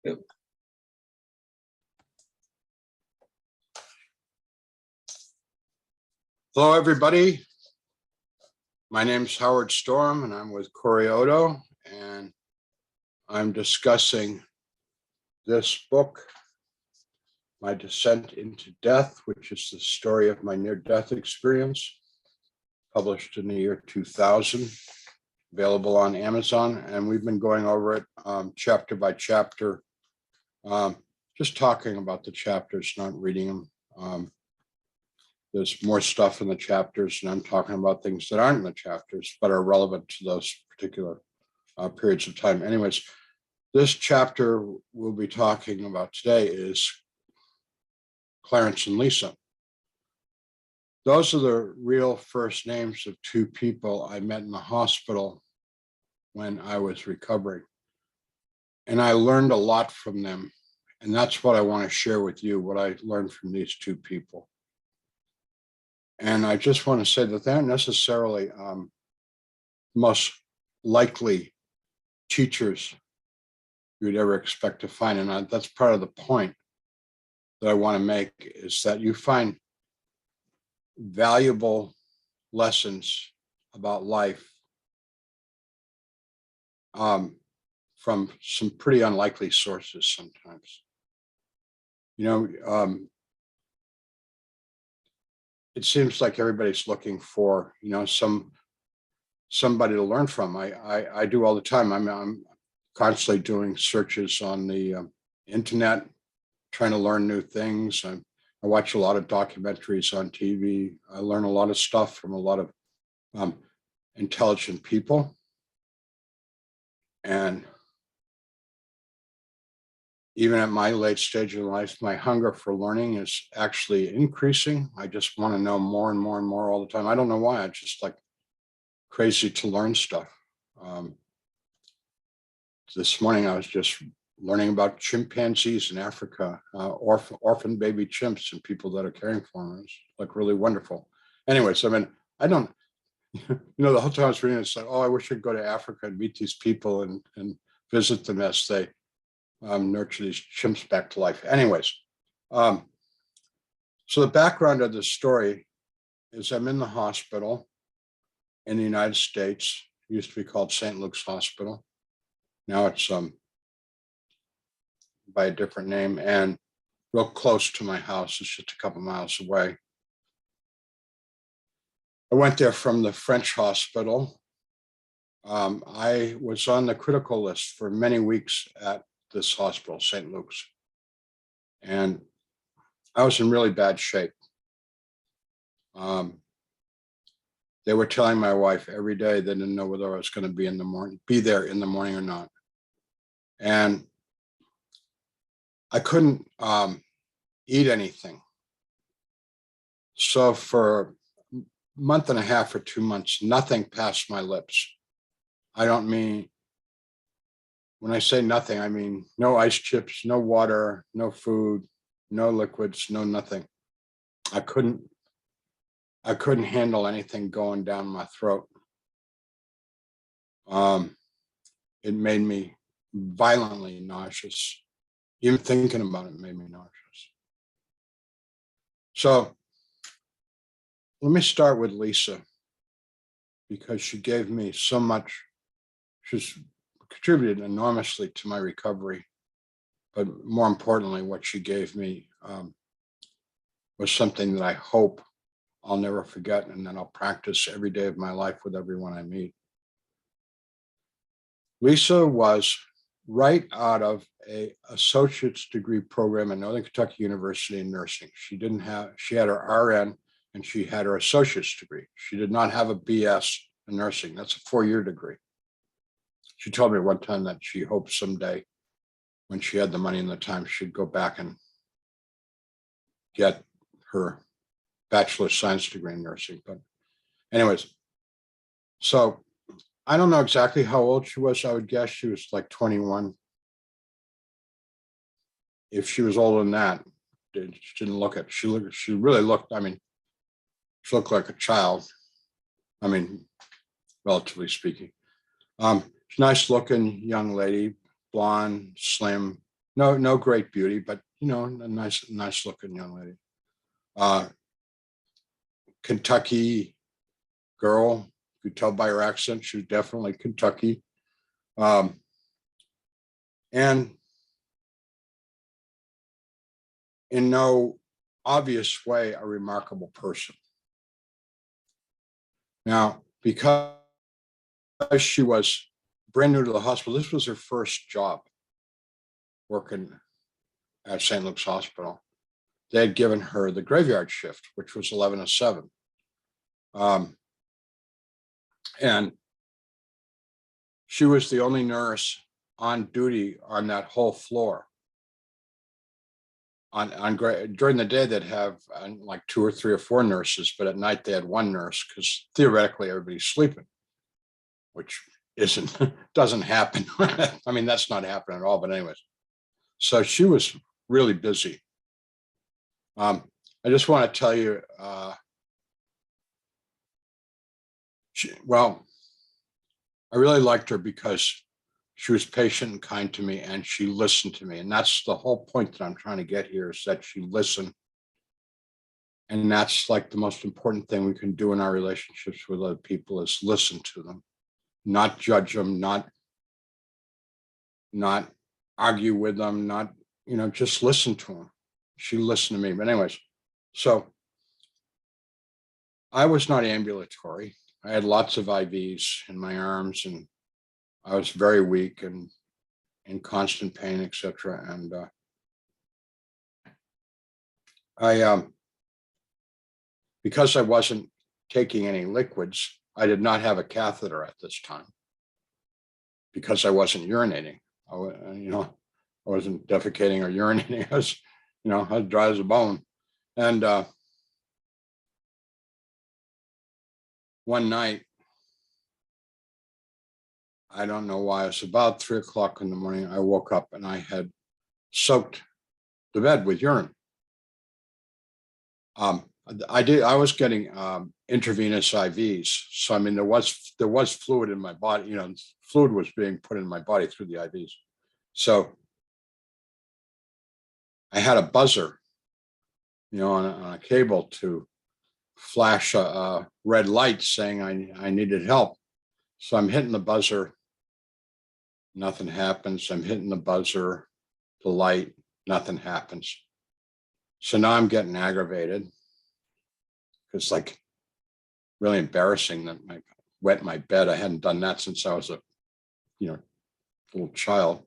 Yep. Hello, everybody. My name's Howard Storm, and I'm with Corey Odo, and I'm discussing this book, My Descent into Death, which is the story of my near-death experience, published in the year 2000, available on Amazon. And we've been going over it chapter by chapter, just talking about the chapters, not reading them. There's more stuff in the chapters, and I'm talking about things that aren't in the chapters, but are relevant to those particular periods of time. Anyways, this chapter we'll be talking about today is Clarence and Lisa. Those are the real first names of two people I met in the hospital when I was recovering. And I learned a lot from them. And that's what I want to share with you, what I learned from these two people. And I just want to say that they aren't necessarily most likely teachers you'd ever expect to find. And that's part of the point that I want to make, is that you find valuable lessons about life from some pretty unlikely sources sometimes. It seems like everybody's looking for, somebody to learn from. I do all the time. I'm constantly doing searches on the internet, trying to learn new things. I watch a lot of documentaries on TV. I learn a lot of stuff from a lot of intelligent people. And even at my late stage in life, my hunger for learning is actually increasing. I just want to know more and more and more all the time. I don't know why. I just like crazy to learn stuff. This morning, I was just learning about chimpanzees in Africa, orphan baby chimps and people that are caring for them. It's like really wonderful. Anyways, I don't, the whole time I was reading, it's like, oh, I wish I'd go to Africa and meet these people and visit them as they nurture these chimps back to life. Anyways, so the background of the story is I'm in the hospital in the United States. It used to be called St. Luke's Hospital. Now it's by a different name, and real close to my house. It's just a couple miles away. I went there from the French hospital. I was on the critical list for many weeks at this hospital, St. Luke's. And I was in really bad shape. They were telling my wife every day they didn't know whether I was going to be there in the morning or not. And I couldn't eat anything. So for a month and a half or 2 months, nothing passed my lips. I don't mean, when I say nothing, I mean no ice chips, no water, no food, no liquids, no nothing. I couldn't handle anything going down my throat. It made me violently nauseous. Even thinking about it made me nauseous. So let me start with Lisa, because she gave me so much. She's contributed enormously to my recovery, but more importantly, what she gave me was something that I hope I'll never forget, and that I'll practice every day of my life with everyone I meet. Lisa was right out of an associate's degree program at Northern Kentucky University in nursing. She had her RN and she had her associate's degree. She did not have a BS in nursing. That's a 4-year degree. She told me one time that she hoped someday, when she had the money and the time, she'd go back and get her bachelor's science degree in nursing. But anyways, so I don't know exactly how old she was. I would guess she was like 21. If she was older than that, she didn't look it. She really looked, she looked like a child. Relatively speaking. Nice looking young lady, blonde, slim, no great beauty, but a nice looking young lady. Kentucky girl. You could tell by her accent, she was definitely Kentucky. And in no obvious way, a remarkable person. Now, because she was brand new to the hospital, this was her first job working at St. Luke's Hospital. They had given her the graveyard shift, which was 11 to 7. And she was the only nurse on duty on that whole floor. During the day, they'd have like 2 or 3 or 4 nurses, but at night they had one nurse because theoretically everybody's sleeping, which doesn't happen. I mean, that's not happening at all. But anyways, so she was really busy. I just want to tell you, I really liked her because she was patient and kind to me, and she listened to me. And that's the whole point that I'm trying to get here, is that she listened. And that's like the most important thing we can do in our relationships with other people, is listen to them, not judge them, not argue with them, just listen to them. She listened to me. But anyways, so I was not ambulatory. I had lots of IVs in my arms, and I was very weak and in constant pain, etc. And because I wasn't taking any liquids, I did not have a catheter at this time because I wasn't urinating. I wasn't defecating or urinating. I was dry as a bone. And one night, I don't know why, it was about 3 o'clock in the morning, I woke up and I had soaked the bed with urine. I was getting intravenous IVs. So, I mean, there was fluid in my body, fluid was being put in my body through the IVs. So I had a buzzer, on a cable to flash a red light saying I needed help. So I'm hitting the buzzer. Nothing happens. I'm hitting the buzzer, the light, nothing happens. So now I'm getting aggravated. It's like really embarrassing that I wet my bed. I hadn't done that since I was a little child.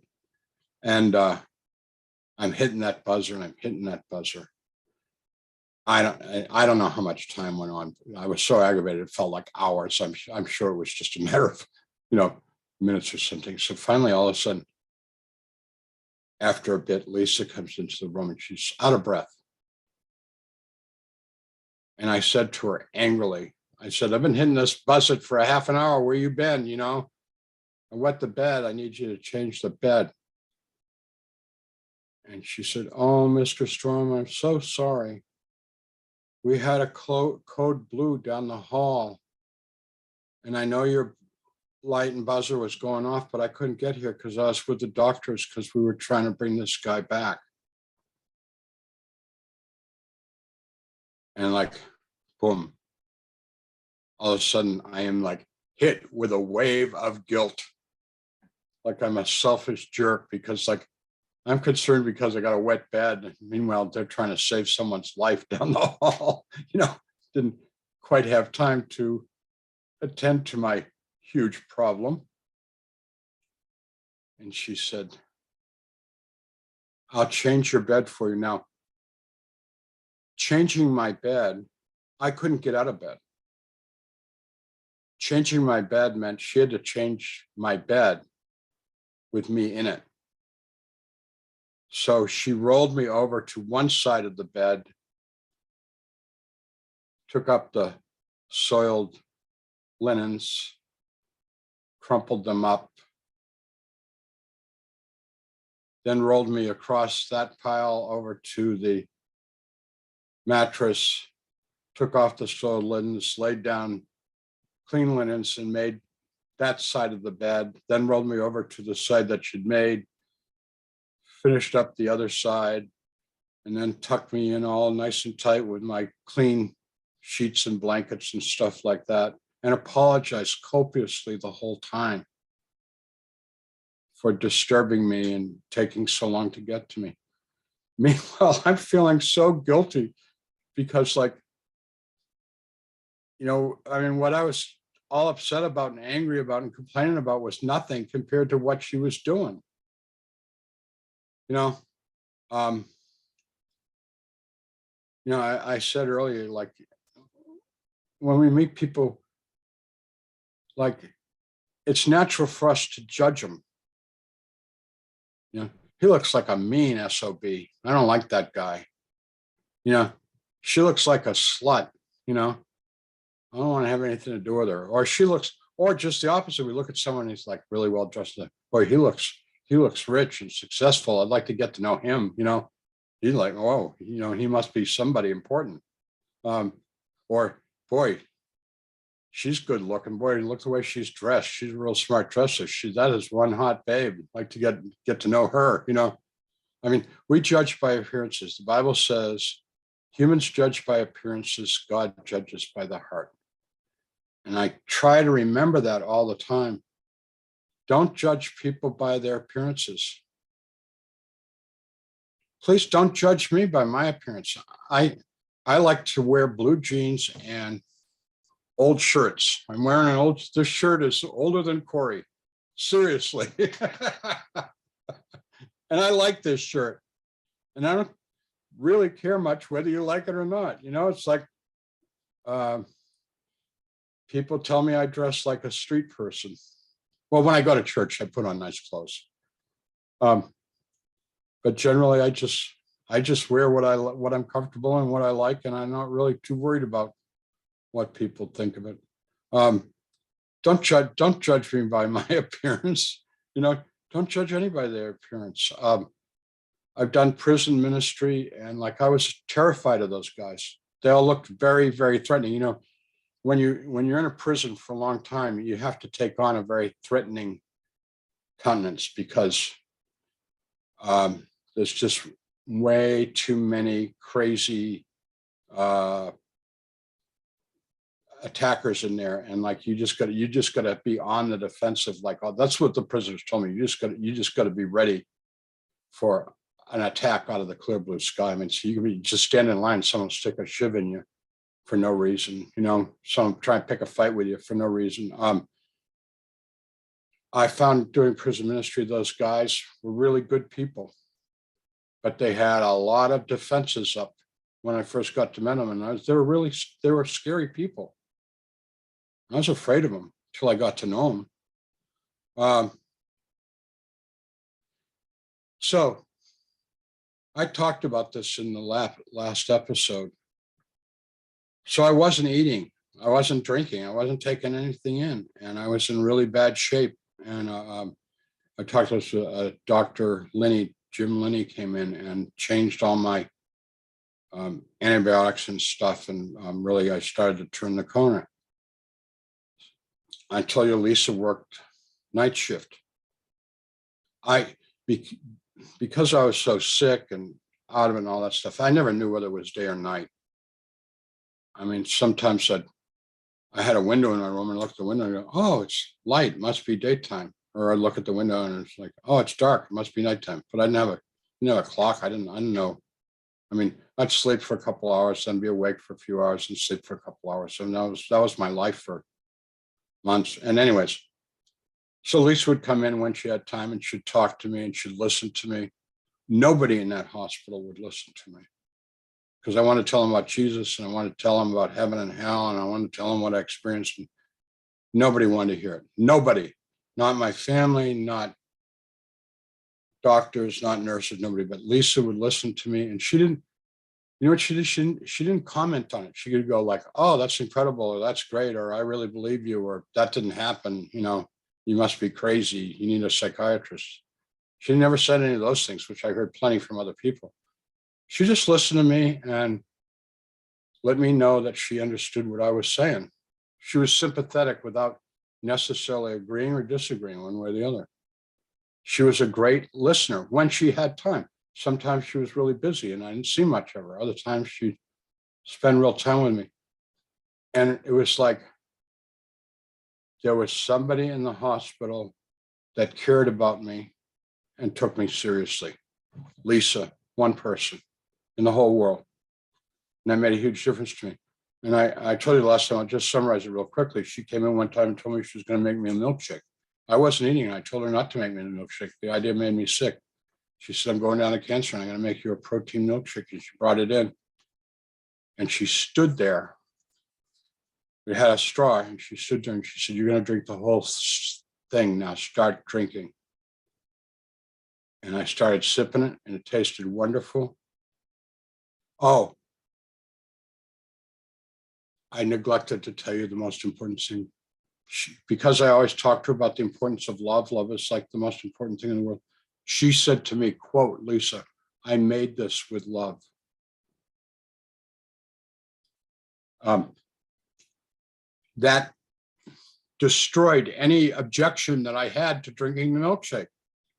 And I'm hitting that buzzer and I'm hitting that buzzer. I don't know how much time went on. I was so aggravated, it felt like hours. I'm sure it was just a matter of, minutes or something. So finally, all of a sudden, after a bit, Lisa comes into the room and she's out of breath. And I said to her angrily, I've been hitting this buzzard for a half an hour. Where you been? I wet the bed. I need you to change the bed. And she said, "Oh, Mr. Storm, I'm so sorry. We had a code blue down the hall. And I know your light and buzzer was going off, but I couldn't get here because I was with the doctors because we were trying to bring this guy back." And like, boom. All of a sudden, I am like hit with a wave of guilt. Like I'm a selfish jerk because I'm concerned because I got a wet bed. Meanwhile, they're trying to save someone's life down the hall. Didn't quite have time to attend to my huge problem. And she said, "I'll change your bed for you." Now, changing my bed, I couldn't get out of bed. Changing my bed meant she had to change my bed with me in it. So she rolled me over to one side of the bed, took up the soiled linens, crumpled them up, then rolled me across that pile over to the mattress, took off the soiled linens, laid down clean linens and made that side of the bed, then rolled me over to the side that she'd made, finished up the other side, and then tucked me in all nice and tight with my clean sheets and blankets and stuff like that, and apologized copiously the whole time for disturbing me and taking so long to get to me. Meanwhile, I'm feeling so guilty because, like, I mean, what I was all upset about and angry about and complaining about was nothing compared to what she was doing. Um, I said earlier, like, when we meet people, like, it's natural for us to judge them. He looks like a mean SOB. I don't like that guy. She looks like a slut. I don't want to have anything to do with her. Or she looks, or just the opposite. We look at someone who's like really well dressed. Boy, he looks rich and successful. I'd like to get to know him. He's like, oh, he must be somebody important. Or boy, she's good looking. Boy, look the way she's dressed. She's a real smart dresser. That is one hot babe. I'd like to get to know her. I mean, we judge by appearances. The Bible says humans judge by appearances. God judges by the heart. And I try to remember that all the time. Don't judge people by their appearances. Please don't judge me by my appearance. I like to wear blue jeans and old shirts. I'm wearing this shirt is older than Corey. Seriously. And I like this shirt. And I don't really care much whether you like it or not. It's like, people tell me I dress like a street person. Well, when I go to church, I put on nice clothes. But generally, I just wear what I'm comfortable in, what I like, and I'm not really too worried about what people think of it. Don't judge me by my appearance. Don't judge anybody by their appearance. I've done prison ministry, and like I was terrified of those guys. They all looked very, very threatening. When you're in a prison for a long time, you have to take on a very threatening countenance because there's just way too many crazy attackers in there, and like you just got to be on the defensive. Like, oh, that's what the prisoners told me. You just got to be ready for an attack out of the clear blue sky. I mean, so you can be just stand in line, someone stick a shiv in you for no reason, someone try and pick a fight with you for no reason. I found during prison ministry, those guys were really good people, but they had a lot of defenses up when I first got to meet them, and they were scary people. I was afraid of them until I got to know them. So I talked about this in the last episode. So I wasn't eating, I wasn't drinking, I wasn't taking anything in, and I was in really bad shape. And I talked to Dr. Linney, Jim Linney came in and changed all my antibiotics and stuff. And really, I started to turn the corner. I tell you, Lisa worked night shift. Because I was so sick and out of it and all that stuff, I never knew whether it was day or night. I mean, sometimes I had a window in my room and I look at the window and go, oh, it's light, must be daytime. Or I look at the window and it's like, oh, it's dark, it must be nighttime. But I didn't have a clock. I didn't know. I mean, I'd sleep for a couple hours, then be awake for a few hours and sleep for a couple hours. So that was my life for months. And anyways, so Lisa would come in when she had time and she'd talk to me and she'd listen to me. Nobody in that hospital would listen to me because I want to tell them about Jesus and I want to tell them about heaven and hell and I want to tell them what I experienced. And nobody wanted to hear it. Nobody, not my family, not doctors, not nurses, nobody. But Lisa would listen to me, and she didn't. You know what she did? She didn't comment on it. She could go like, "Oh, that's incredible," or "That's great," or "I really believe you," or "That didn't happen." You must be crazy. You need a psychiatrist. She never said any of those things, which I heard plenty from other people. She just listened to me and let me know that she understood what I was saying. She was sympathetic without necessarily agreeing or disagreeing one way or the other. She was a great listener when she had time. Sometimes she was really busy and I didn't see much of her. Other times she'd spend real time with me. And it was like there was somebody in the hospital that cared about me and took me seriously. Lisa, one person in the whole world. And that made a huge difference to me. And I told you last time, I'll just summarize it real quickly. She came in one time and told me she was going to make me a milkshake. I wasn't eating it. I told her not to make me a milkshake. The idea made me sick. She said, I'm going down to cancer and I'm going to make you a protein milkshake. And she brought it in. And she stood there. We had a straw and she stood there and she said, you're going to drink the whole thing now. Start drinking. And I started sipping it and it tasted wonderful. Oh, I neglected to tell you the most important thing. Because I always talk to her about the importance of love. Love is like the most important thing in the world. She said to me, quote, Lisa, I made this with love. That destroyed any objection that I had to drinking the milkshake.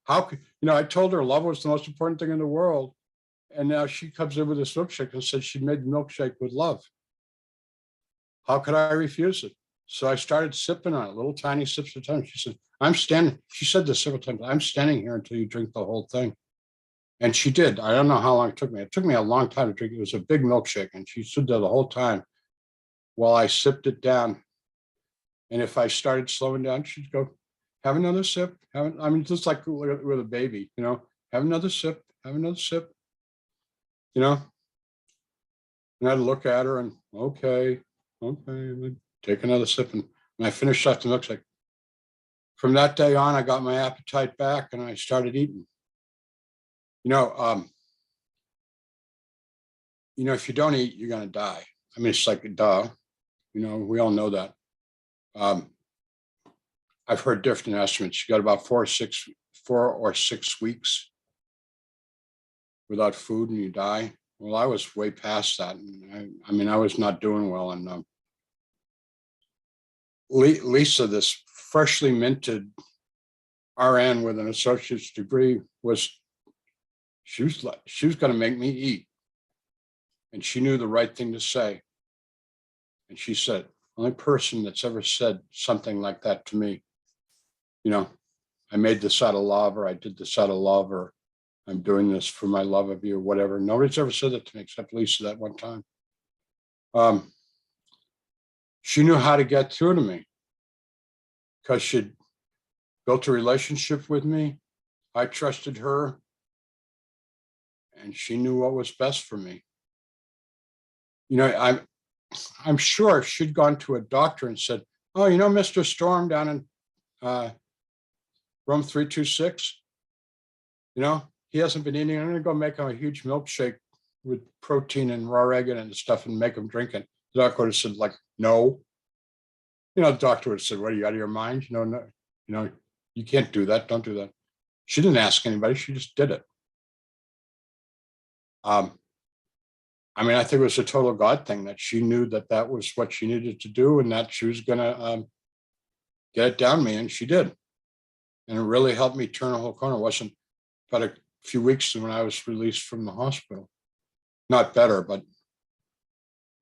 How could, I told her love was the most important thing in the world. And now she comes in with this milkshake and says she made the milkshake with love. How could I refuse it? So I started sipping on it, little tiny sips at a time. She said, she said this several times, I'm standing here until you drink the whole thing. And she did. I don't know how long it took me. It took me a long time to drink. It was a big milkshake. And she stood there the whole time while I sipped it down. And if I started slowing down, she'd go, have another sip. Just like with a baby, have another sip, have another sip, And I'd look at her and, okay, take another sip. And I finished off the milkshake. From that day on, I got my appetite back and I started eating. If you don't eat, you're going to die. It's like, duh, we all know that. I've heard different estimates. You got about 4 or 6 weeks without food and you die. Well, I was way past that. And I was not doing well. And Lisa, this freshly minted RN with an associate's degree, she was going to make me eat. And she knew the right thing to say. And she said, only person that's ever said something like that to me, I made this out of love, or I did this out of love, or I'm doing this for my love of you, or whatever. Nobody's ever said that to me except Lisa that one time. She knew how to get through to me because she'd built a relationship with me. I trusted her and she knew what was best for me. I'm sure if she'd gone to a doctor and said, oh, Mr. Storm down in room 326, he hasn't been eating. I'm going to go make him a huge milkshake with protein and raw egg and stuff and make him drink it. The doctor would have said, like, no. The doctor would have said, what, are you out of your mind? No, you can't do that. Don't do that. She didn't ask anybody. She just did it. I think it was a total God thing that she knew that was what she needed to do and that she was going to get it down me, and she did. And it really helped me turn a whole corner. It wasn't but a few weeks when I was released from the hospital. Not better, but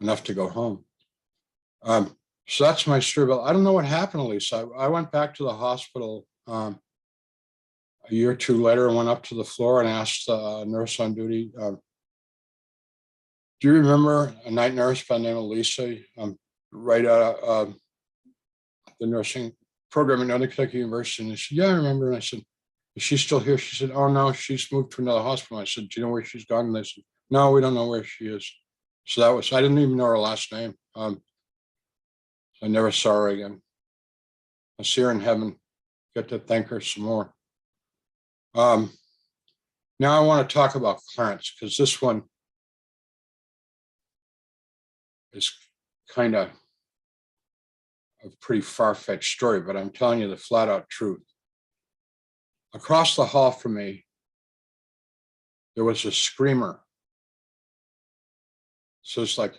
enough to go home. So that's my story. But I don't know what happened to Lisa. I went back to the hospital a year or two later and went up to the floor and asked the nurse on duty, do you remember a night nurse by the name of Lisa, right out of the nursing program at Northern Kentucky University? And she said, yeah, I remember. And I said, is she still here? She said, oh, no, she's moved to another hospital. I said, do you know where she's gone? And they said, no, we don't know where she is. So I didn't even know her last name. I never saw her again. I'll see her in heaven, get to thank her some more. Now I want to talk about Clarence, because this one is kind of a pretty far-fetched story, but I'm telling you the flat out truth. Across the hall from me, there was a screamer. So it's like,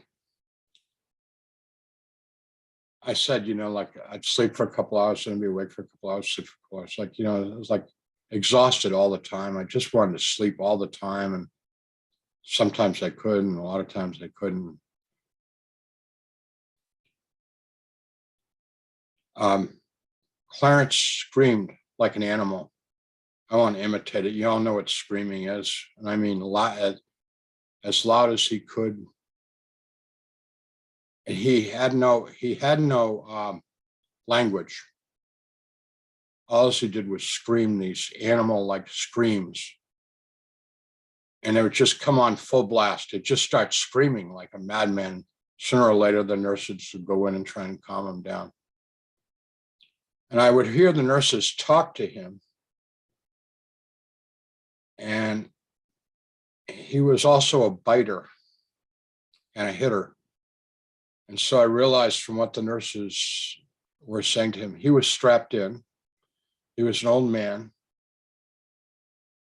I said, like I'd sleep for a couple hours and be awake for a couple hours, sleep for a couple hours. Like, it was like exhausted all the time. I just wanted to sleep all the time. And sometimes I could, and a lot of times I couldn't. Clarence screamed like an animal. I want to imitate it. You all know what screaming is. And I mean, as loud as he could. And he had no language. All he did was scream these animal-like screams. And it would just come on full blast. It just starts screaming like a madman. Sooner or later, the nurses would go in and try and calm him down. And I would hear the nurses talk to him. And he was also a biter and a hitter. And so I realized from what the nurses were saying to him, he was strapped in. He was an old man.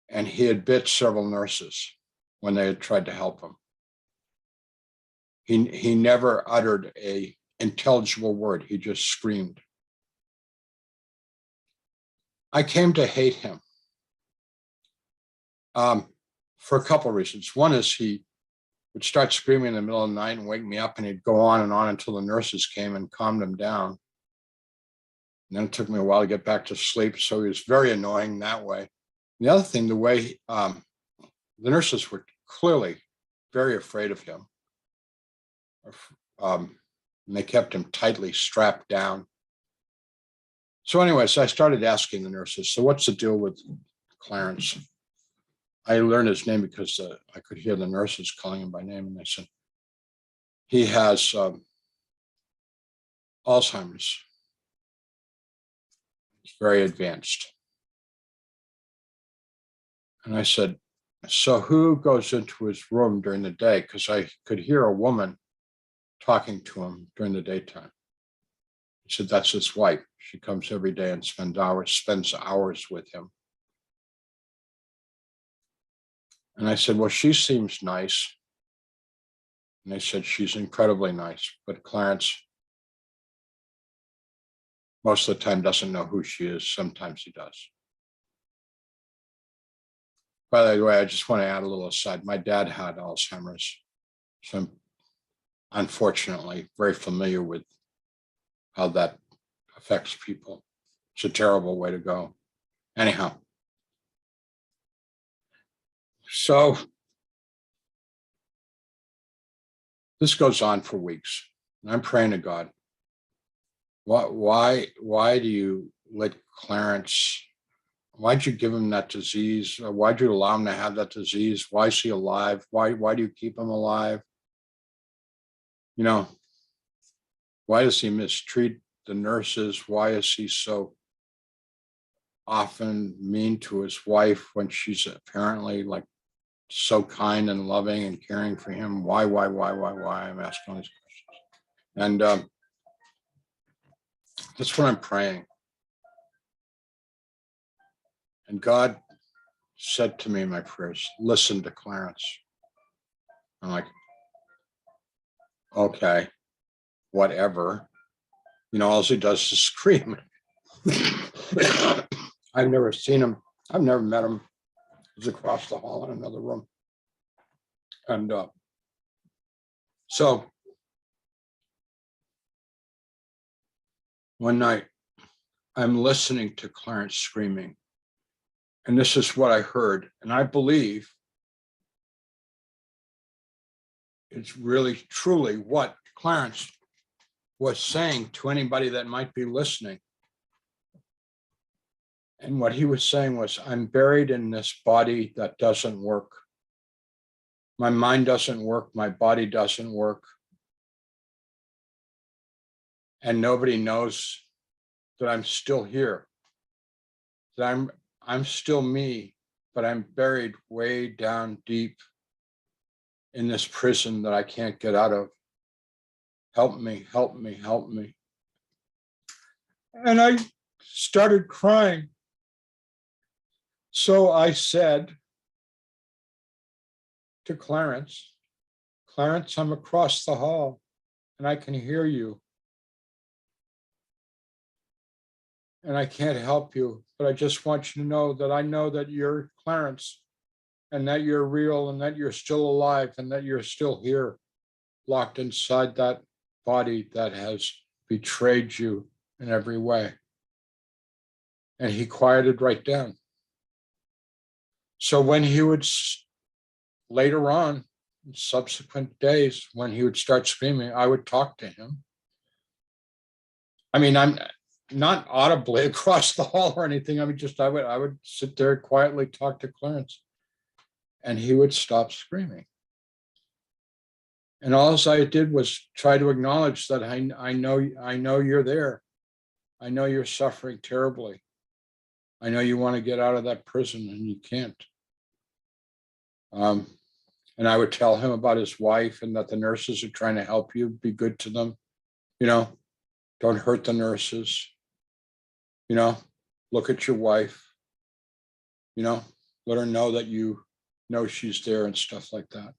And he had bit several nurses when they had tried to help him. He never uttered an intelligible word. He just screamed. I came to hate him for a couple of reasons. One is he would start screaming in the middle of the night and wake me up, and he'd go on until the nurses came and calmed him down. And then it took me a while to get back to sleep, so he was very annoying that way. The other thing, the way the nurses were clearly very afraid of him. And they kept him tightly strapped down. So anyways, I started asking the nurses, so what's the deal with Clarence? I learned his name because I could hear the nurses calling him by name, and they said, he has Alzheimer's. It's very advanced. And I said, so who goes into his room during the day? Because I could hear a woman talking to him during the daytime. He said, that's his wife. She comes every day and spends hours with him. And I said, well, she seems nice. And they said, she's incredibly nice. But Clarence, most of the time, doesn't know who she is. Sometimes he does. By the way, I just want to add a little aside. My dad had Alzheimer's. So I'm unfortunately very familiar with how that affects people. It's a terrible way to go. Anyhow. So this goes on for weeks. And I'm praying to God. Why do you let Clarence, why'd you give him that disease? Why'd you allow him to have that disease? Why is he alive? Why do you keep him alive? You know, why does he mistreat the nurses? Why is he so often mean to his wife when she's apparently like so kind and loving and caring for him? Why? I'm asking all these questions. And that's what I'm praying. And God said to me in my prayers, listen to Clarence. I'm like, okay, whatever. You know, all he does is scream. I've never seen him. I've never met him. He's across the hall in another room. And so one night I'm listening to Clarence screaming. And this is what I heard. And I believe it's really, truly what Clarence was saying to anybody that might be listening. And what he was saying was, I'm buried in this body that doesn't work. My mind doesn't work. My body doesn't work. And nobody knows that I'm still here, that I'm still me, but I'm buried way down deep in this prison that I can't get out of. Help me, help me, help me. And I started crying. So I said to Clarence, Clarence, I'm across the hall and I can hear you. and I can't help you, but I just want you to know that I know that you're Clarence, and that you're real, and that you're still alive, and that you're still here, locked inside that body that has betrayed you in every way. And he quieted right down. So when he would, later on, in subsequent days, when he would start screaming, I would talk to him. I mean, I'm not audibly across the hall or anything. I mean, just I would sit there quietly, talk to Clarence, and he would stop screaming. And all I did was try to acknowledge that I know you're there. I know you're suffering terribly. I know you want to get out of that prison and you can't. And I would tell him about his wife and that the nurses are trying to help you, be good to them. You know, don't hurt the nurses. You know, look at your wife. You know, let her know that you know she's there and stuff like that.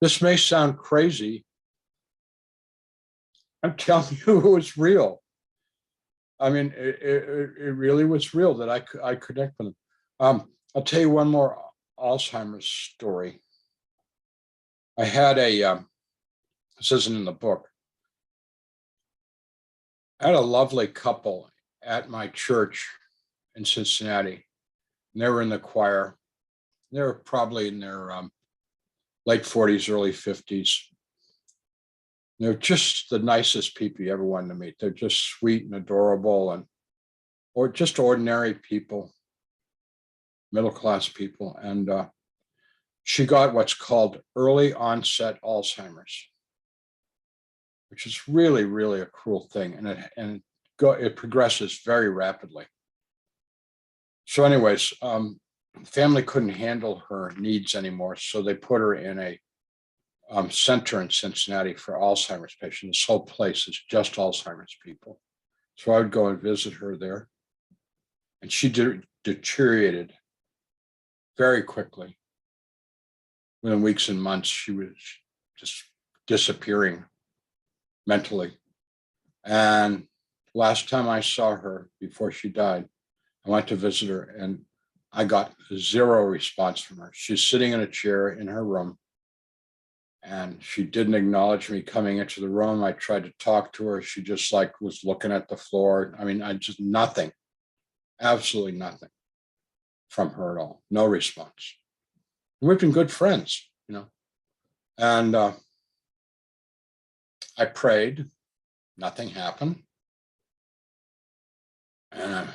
This may sound crazy. I'm telling you, it was real. I mean, it really was real that I connect with them. I'll tell you one more Alzheimer's story. I had this isn't in the book. I had a lovely couple at my church in Cincinnati, and they were in the choir. They were probably in their late 40s, early 50s. They're just the nicest people you ever wanted to meet. They're just sweet and adorable, or just ordinary people, middle-class people. And she got what's called early onset Alzheimer's, which is really, really a cruel thing. And it progresses very rapidly. So anyways, family couldn't handle her needs anymore. So they put her in a center in Cincinnati for Alzheimer's patients. This whole place is just Alzheimer's people. So I would go and visit her there. And she deteriorated very quickly. Within weeks and months, she was just disappearing mentally. And last time I saw her before she died, I went to visit her and I got zero response from her. She's sitting in a chair in her room and she didn't acknowledge me coming into the room. I tried to talk to her. She just was looking at the floor. I mean, nothing, absolutely nothing from her at all. No response. We've been good friends, you know. And I prayed, nothing happened. And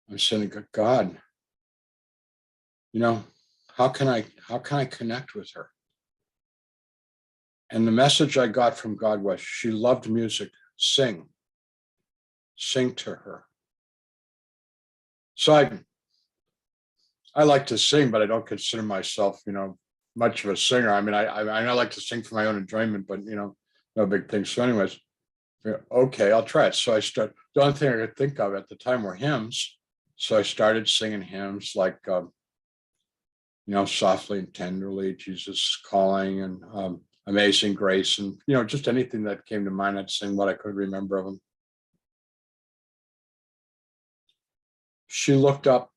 I'm saying, God, you know, how can I connect with her? And the message I got from God was, she loved music. Sing to her. So I like to sing, but I don't consider myself, you know, much of a singer. I mean, I like to sing for my own enjoyment, but you know, no big thing. So anyways, okay, I'll try it. So the only thing I could think of at the time were hymns. So I started singing hymns like, you know, Softly and Tenderly, Jesus Calling, and Amazing Grace, and, you know, just anything that came to mind. I'd sing what I could remember of them. She looked up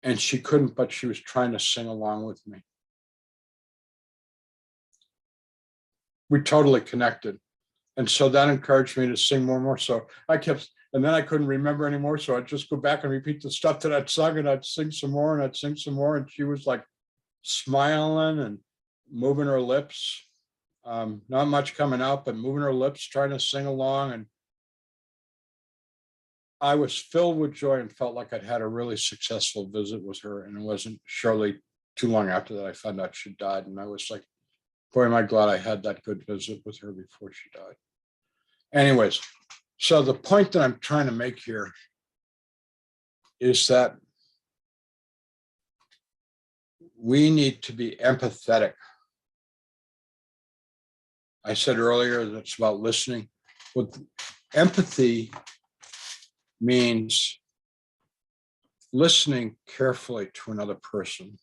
and she couldn't, but she was trying to sing along with me. We totally connected. And so that encouraged me to sing more and more. So I kept, and then I couldn't remember anymore. So I'd just go back and repeat the stuff that I'd sung, and I'd sing some more, and I'd sing some more. And she was like smiling and moving her lips. Not much coming out, but moving her lips, trying to sing along. And I was filled with joy and felt like I'd had a really successful visit with her. And it wasn't shortly too long after that I found out she died. And I was like, boy, am I glad I had that good visit with her before she died. Anyways, so the point that I'm trying to make here is that we need to be empathetic. I said earlier that it's about listening. Well, empathy means listening carefully to another person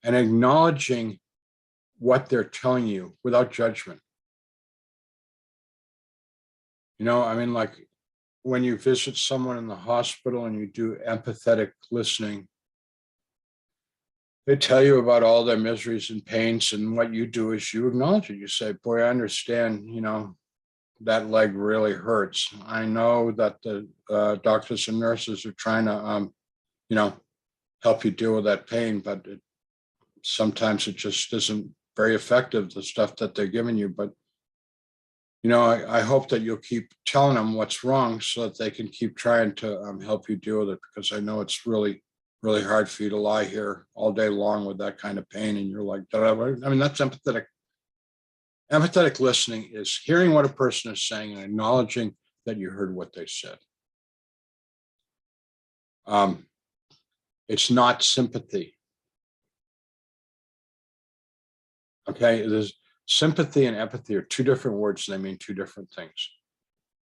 and acknowledging what they're telling you without judgment. I mean, like when you visit someone in the hospital and you do empathetic listening, they tell you about all their miseries and pains, and what you do is you acknowledge it. You say, boy, I understand, that leg really hurts. I know that the doctors and nurses are trying to, help you deal with that pain, but sometimes it just isn't very effective, the stuff that they're giving you. But, I hope that you'll keep telling them what's wrong so that they can keep trying to help you deal with it, because I know it's really, really hard for you to lie here all day long with that kind of pain. And you're like, I mean, that's empathetic. Empathetic listening is hearing what a person is saying and acknowledging that you heard what they said. It's not sympathy. Okay, there's sympathy and empathy are two different words, and they mean two different things.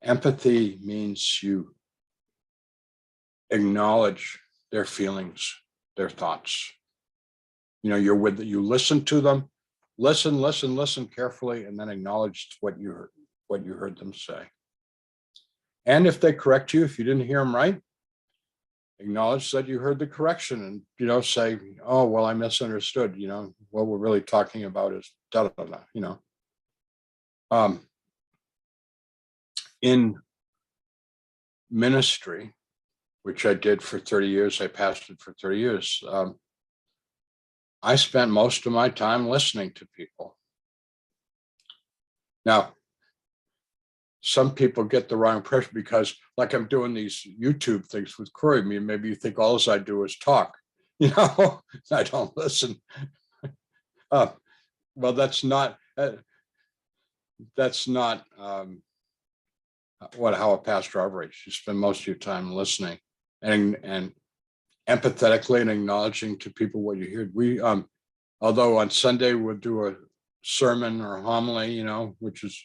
Empathy means you acknowledge their feelings, their thoughts. You listen to them, listen carefully, and then acknowledge what you heard them say. And if they correct you, if you didn't hear them right, acknowledge that you heard the correction and, say, oh, well, I misunderstood, what we're really talking about is da, da, da, in ministry, which I did for 30 years, I pastored for 30 years. I spent most of my time listening to people. Now, some people get the wrong impression because, like, I'm doing these YouTube things with Corey. Maybe you think all I do is talk. I don't listen. Well, that's not how a pastor operates. You spend most of your time listening and empathetically and acknowledging to people what you heard. We, although on Sunday we'll do a sermon or a homily, which is,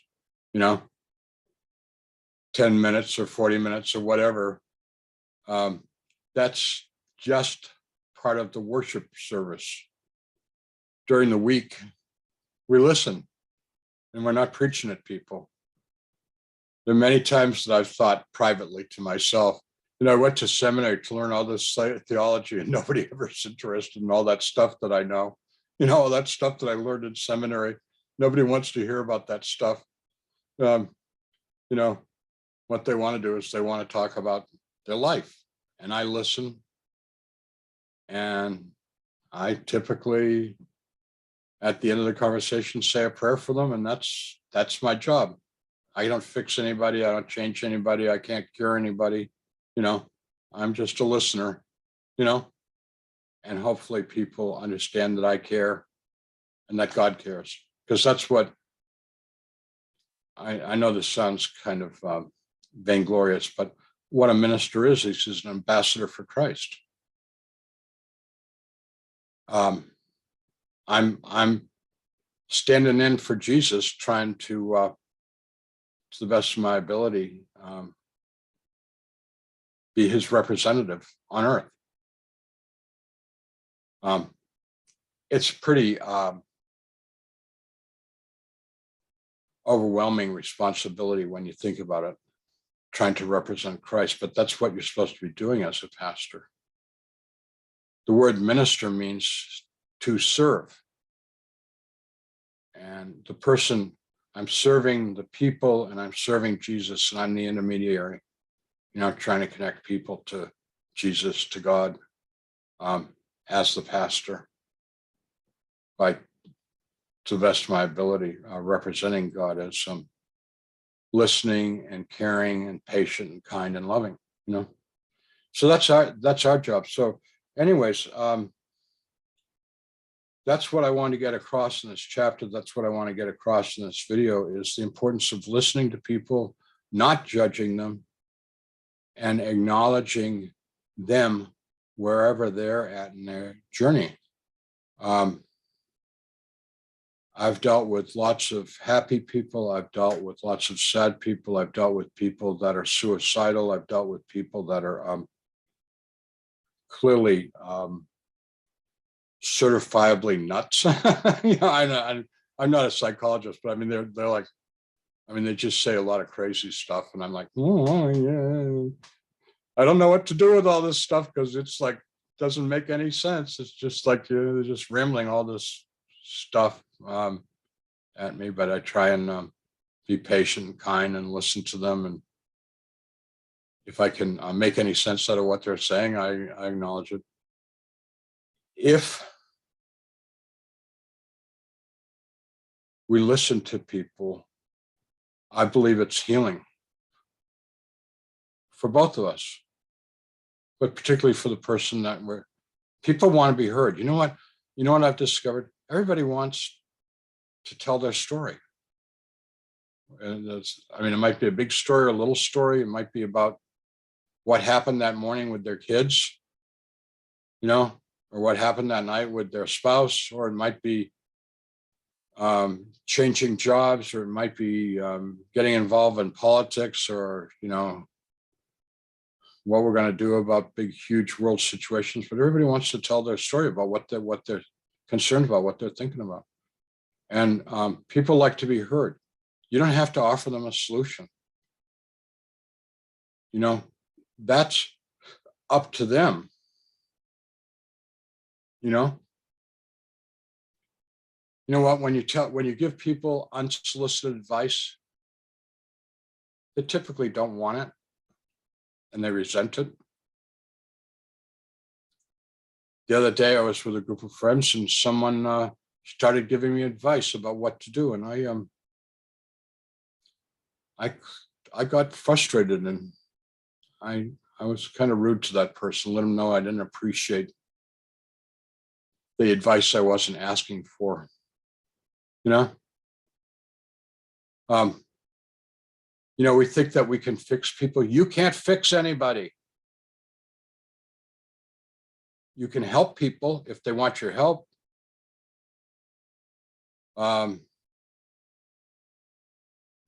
10 minutes or 40 minutes or whatever. That's just part of the worship service. During the week, we listen, and we're not preaching at people. There are many times that I've thought privately to myself, I went to seminary to learn all this theology, and nobody ever is interested in all that stuff that I know. All that stuff that I learned in seminary. Nobody wants to hear about that stuff. What they want to do is they want to talk about their life. And I listen. And I typically, at the end of the conversation, say a prayer for them. And that's my job. I don't fix anybody. I don't change anybody. I can't cure anybody. I'm just a listener, and hopefully people understand that I care and that God cares, because that's what I know. This sounds kind of vainglorious, but what a minister is he's an ambassador for Christ. I'm standing in for Jesus, trying to the best of my ability, be his representative on earth. It's pretty overwhelming responsibility when you think about it, trying to represent Christ, but that's what you're supposed to be doing as a pastor. The word minister means to serve. And the person, I'm serving the people and I'm serving Jesus, and I'm the intermediary, trying to connect people to Jesus, to God, as the pastor, to the best of my ability, representing God as some listening and caring and patient and kind and loving, So that's our job. So anyways, that's what I want to get across in this chapter. That's what I want to get across in this video, is the importance of listening to people, not judging them, and acknowledging them wherever they're at in their journey. I've dealt with lots of happy people. I've dealt with lots of sad people. I've dealt with people that are suicidal. I've dealt with people that are clearly certifiably nuts. I'm not a psychologist, but I mean, they're like, I mean, they just say a lot of crazy stuff, and I'm like, oh yeah, I don't know what to do with all this stuff because it's like doesn't make any sense. It's just like they're just rambling all this stuff at me, but I try and be patient and kind and listen to them, and if I can make any sense out of what they're saying, I acknowledge it. If we listen to people, I believe it's healing for both of us, but particularly for the person that people want to be heard. You know what? You know what I've discovered? Everybody wants to tell their story. And I mean, it might be a big story or a little story. It might be about what happened that morning with their kids, or what happened that night with their spouse, or it might be changing jobs, or it might be getting involved in politics, or what we're going to do about big, huge world situations. But everybody wants to tell their story about what they're concerned about, what they're thinking about, and people like to be heard. You don't have to offer them a solution. That's up to them. You know what? When you give people unsolicited advice, they typically don't want it, and they resent it. The other day, I was with a group of friends, and someone started giving me advice about what to do, and I got frustrated, and I was kind of rude to that person. Let them know I didn't appreciate the advice I wasn't asking for. We think that we can fix people. You can't fix anybody. You can help people if they want your help.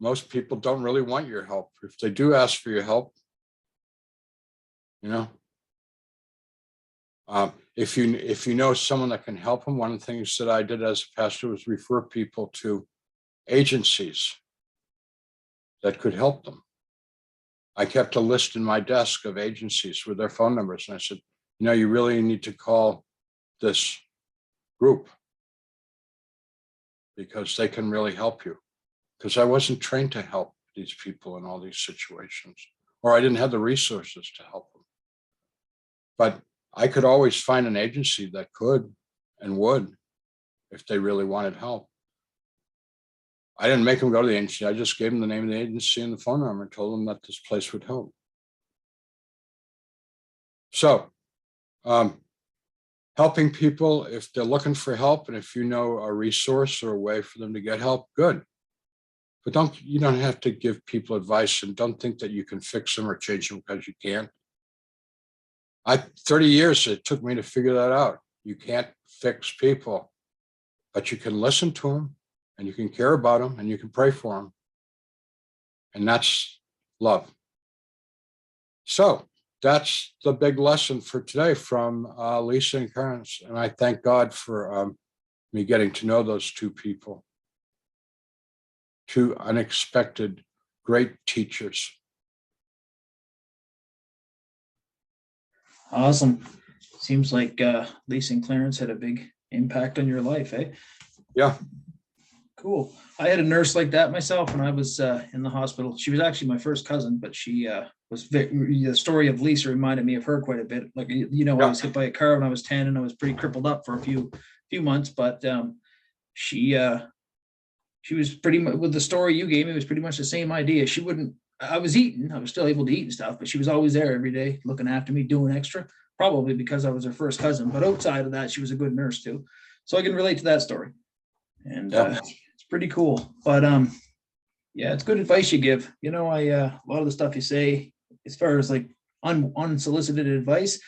Most people don't really want your help. If they do ask for your help, if you know someone that can help them, one of the things that I did as a pastor was refer people to agencies that could help them. I kept a list in my desk of agencies with their phone numbers, and I said, you really need to call this group because they can really help you. Because I wasn't trained to help these people in all these situations, or I didn't have the resources to help them. But I could always find an agency that could and would if they really wanted help. I didn't make them go to the agency. I just gave them the name of the agency and the phone number and told them that this place would help. So, helping people if they're looking for help, and if you know a resource or a way for them to get help, good. But you don't have to give people advice, and don't think that you can fix them or change them because you can't. 30 years it took me to figure that out. You can't fix people, but you can listen to them, and you can care about them, and you can pray for them. And that's love. So that's the big lesson for today from Lisa and Clarence. And I thank God for me getting to know those two people. Two unexpected, great teachers. Awesome. Seems like Lisa and Clarence had a big impact on your life, eh? Yeah. Cool. I had a nurse like that myself when I was in the hospital. She was actually my first cousin, but she was the story of Lisa reminded me of her quite a bit. Like, I was hit by a car when I was 10, and I was pretty crippled up for a few months, but she was pretty much, with the story you gave me, it was pretty much the same idea. I was still able to eat and stuff, but she was always there every day looking after me, doing extra, probably because I was her first cousin. But outside of that, she was a good nurse too. So I can relate to that story. And it's pretty cool. But it's good advice you give. A lot of the stuff you say, as far as like unsolicited advice,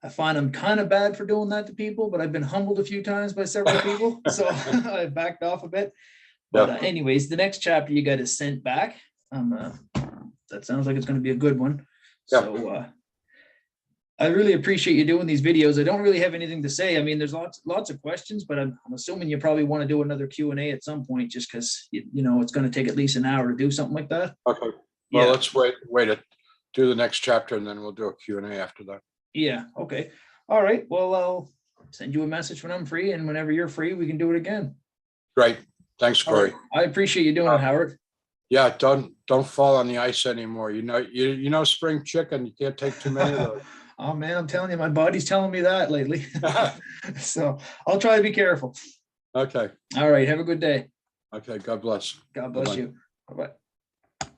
I find I'm kind of bad for doing that to people, but I've been humbled a few times by several people. So I backed off a bit. But anyways, the next chapter you got is Sent Back. That sounds like it's going to be a good one. So I really appreciate you doing these videos. I don't really have anything to say. I mean, there's lots of questions, but I'm assuming you probably want to do another Q&A at some point, just because you know it's going to take at least an hour to do something like that. Okay, well, Yeah. let's wait to do the next chapter and then we'll do a Q&A after that. Yeah. Okay. All right. Well, I'll send you a message when I'm free, and whenever you're free, we can do it again. Great. Thanks, All Corey. right. I appreciate you doing it, Howard. Yeah, don't fall on the ice anymore. You know spring chicken, you can't take too many of those. Oh man, I'm telling you, my body's telling me that lately. So I'll try to be careful. Okay. All right. Have a good day. Okay, God bless. God bless Bye-bye. you. Bye-bye.